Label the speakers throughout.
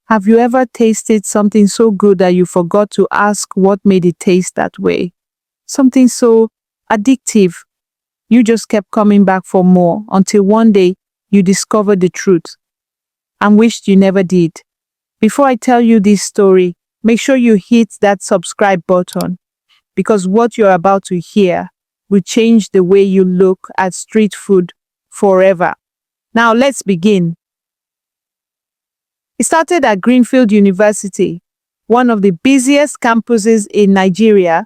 Speaker 1: Have you ever tasted something so good that you forgot to ask what made it taste that way? Something so addictive. You just kept coming back for more until one day you discovered the truth and wished you never did. Before I tell you this story, make sure you hit that subscribe button because what you're about to hear will change the way you look at street food forever. Now let's begin. It started at Greenfield University, one of the busiest campuses in Nigeria,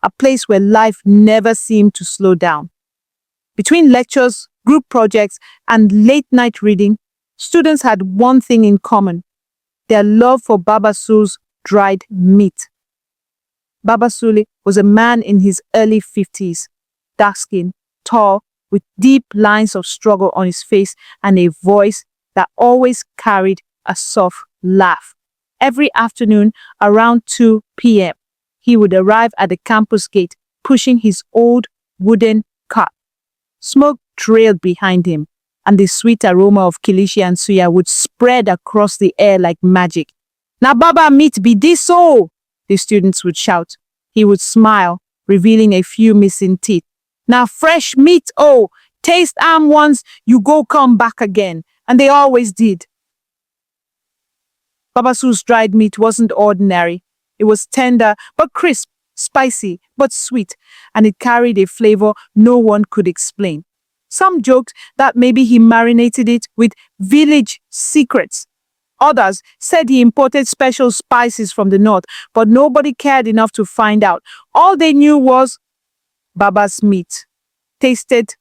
Speaker 1: a place where life never seemed to slow down. Between lectures, group projects, and late-night reading, students had one thing in common: their love for Baba Sule's dried meat. Baba Sule was a man in his early 50s, dark-skinned, tall, with deep lines of struggle on his face and a voice that always carried a soft laugh. Every afternoon around 2 p.m., he would arrive at the campus gate pushing his old wooden cart. Smoke trailed behind him, and the sweet aroma of kilishi and suya would spread across the air like magic. "Na Baba meat be this so!" the students would shout. He would smile, revealing a few missing teeth. "Na fresh meat, oh! Taste am once, you go come back again." And they always did. Baba Sule's dried meat wasn't ordinary. It was tender but crisp, spicy but sweet, and it carried a flavor no one could explain. Some joked that maybe he marinated it with village secrets. Others said he imported special spices from the north, but nobody cared enough to find out. All they knew was Baba's meat tasted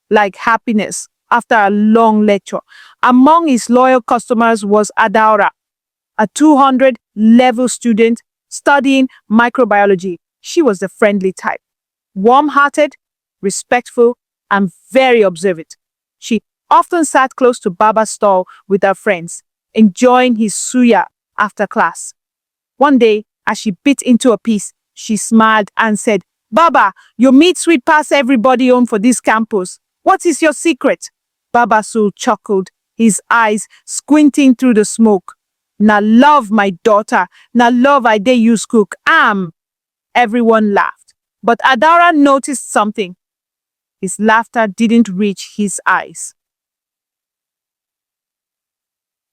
Speaker 1: like happiness after a long lecture. Among his loyal customers was Adaura, a 200-level student studying microbiology. She was the friendly type, warm-hearted, respectful, and very observant. She often sat close to Baba's stall with her friends, enjoying his suya after class. One day, as she bit into a piece, she smiled and said, "Baba, your meat sweet pass everybody home for this campus. What is your secret?" Baba Sule chuckled, his eyes squinting through the smoke. "Na love, my daughter. Na love I dey use cook. Everyone laughed, but Adara noticed something. His laughter didn't reach his eyes.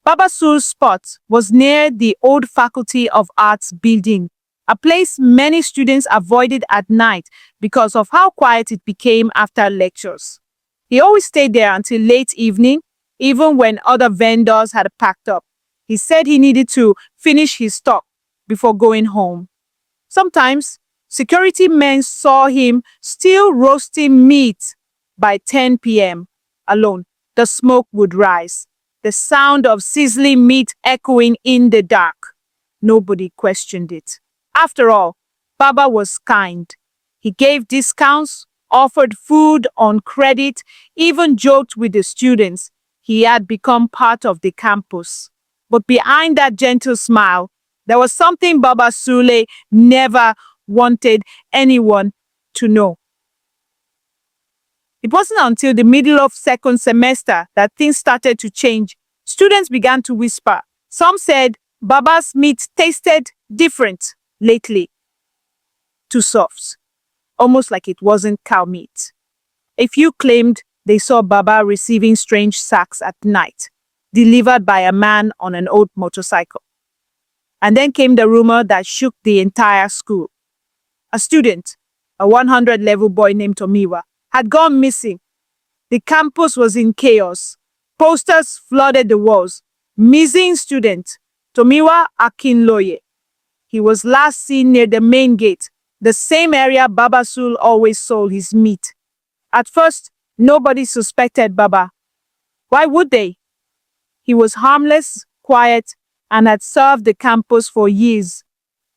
Speaker 1: Baba Sule's spot was near the old Faculty of Arts building, a place many students avoided at night because of how quiet it became after lectures. He always stayed there until late evening, even when other vendors had packed up. He said he needed to finish his stock before going home. Sometimes, security men saw him still roasting meat. By 10 p.m. alone, the smoke would rise, the sound of sizzling meat echoing in the dark. Nobody questioned it. After all, Baba was kind. He gave discounts, offered food on credit, even joked with the students. He had become part of the campus. But behind that gentle smile, there was something Baba Sule never wanted anyone to know. It wasn't until the middle of second semester that things started to change. Students began to whisper. Some said Baba's meat tasted different lately. Too soft, almost like it wasn't cow meat. A few claimed they saw Baba receiving strange sacks at night, delivered by a man on an old motorcycle. And then came the rumor that shook the entire school. A student, a 100-level boy named Tomiwa, had gone missing. The campus was in chaos. Posters flooded the walls. Missing student, Tomiwa Akinloye. He was last seen near the main gate, the same area Baba Sule always sold his meat. At first, nobody suspected Baba. Why would they? He was harmless, quiet, and had served the campus for years.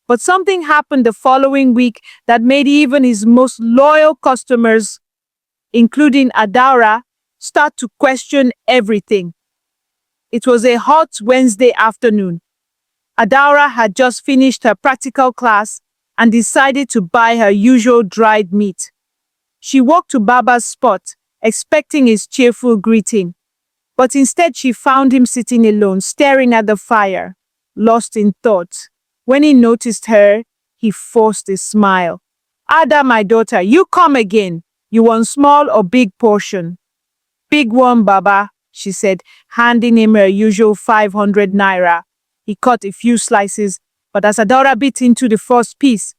Speaker 1: But something happened the following week that made even his most loyal customers, including Adaura, start to question everything. It was a hot Wednesday afternoon. Adaura had just finished her practical class and decided to buy her usual dried meat. She walked to Baba's spot, expecting his cheerful greeting. But instead she found him sitting alone, staring at the fire, lost in thought. When he noticed her, he forced a smile. Ada, my daughter, you come again. You want small or big portion? Big one, Baba, she said, handing him her usual 500 naira. He cut a few slices, but as Adaora bit into the first piece,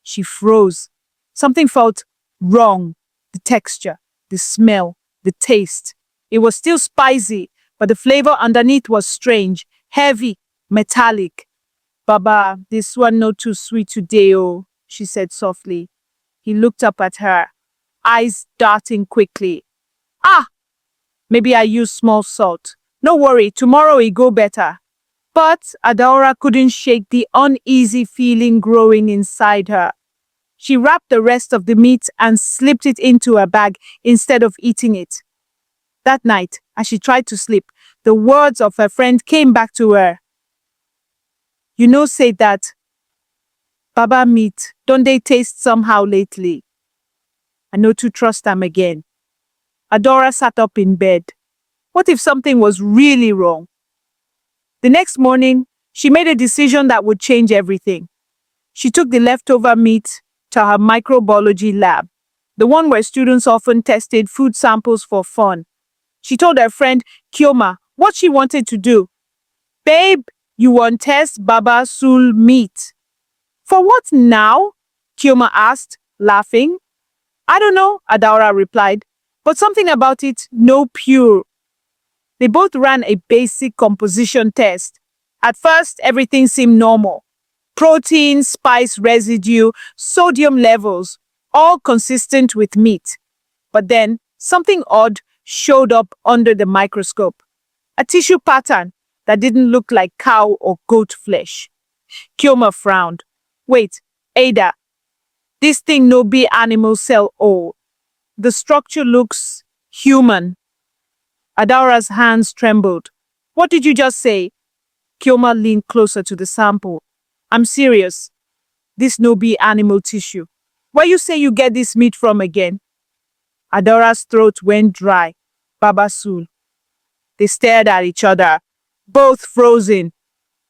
Speaker 1: she froze. Something felt wrong. The texture, the smell, the taste. It was still spicy, but the flavor underneath was strange, heavy, metallic. Baba, this one not too sweet today, oh, she said softly. He looked up at her, eyes darting quickly. Ah, maybe I use small salt. No worry, tomorrow it go better. But Adaora couldn't shake the uneasy feeling growing inside her. She wrapped the rest of the meat and slipped it into her bag instead of eating it. That night, as she tried to sleep, the words of her friend came back to her. You know, say that Baba meat, don't they taste somehow lately? I know to trust them again. Adaora sat up in bed. What if something was really wrong? The next morning, she made a decision that would change everything. She took the leftover meat to her microbiology lab, the one where students often tested food samples for fun. She told her friend, Kioma, what she wanted to do. Babe, you want test Baba Sule meat. For what now? Kioma asked, laughing. I don't know, Adaora replied, but something about it no pure. They both ran a basic composition test. At first, everything seemed normal. Protein, spice residue, sodium levels, all consistent with meat. But then, something odd showed up under the microscope. A tissue pattern that didn't look like cow or goat flesh. Kioma frowned. Wait, Ada, this thing no be animal cell oh. The structure looks human. Adaora's hands trembled. What did you just say? Kioma leaned closer to the sample. I'm serious. This no be animal tissue. Where you say you get this meat from again? Adaora's throat went dry. Baba Sule. They stared at each other, both frozen.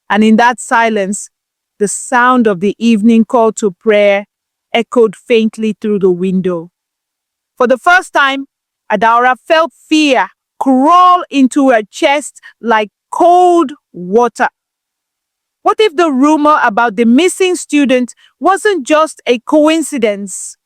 Speaker 1: And in that silence, the sound of the evening call to prayer echoed faintly through the window. For the first time, Adaora felt fear crawl into her chest like cold water. What if the rumor about the missing student wasn't just a coincidence?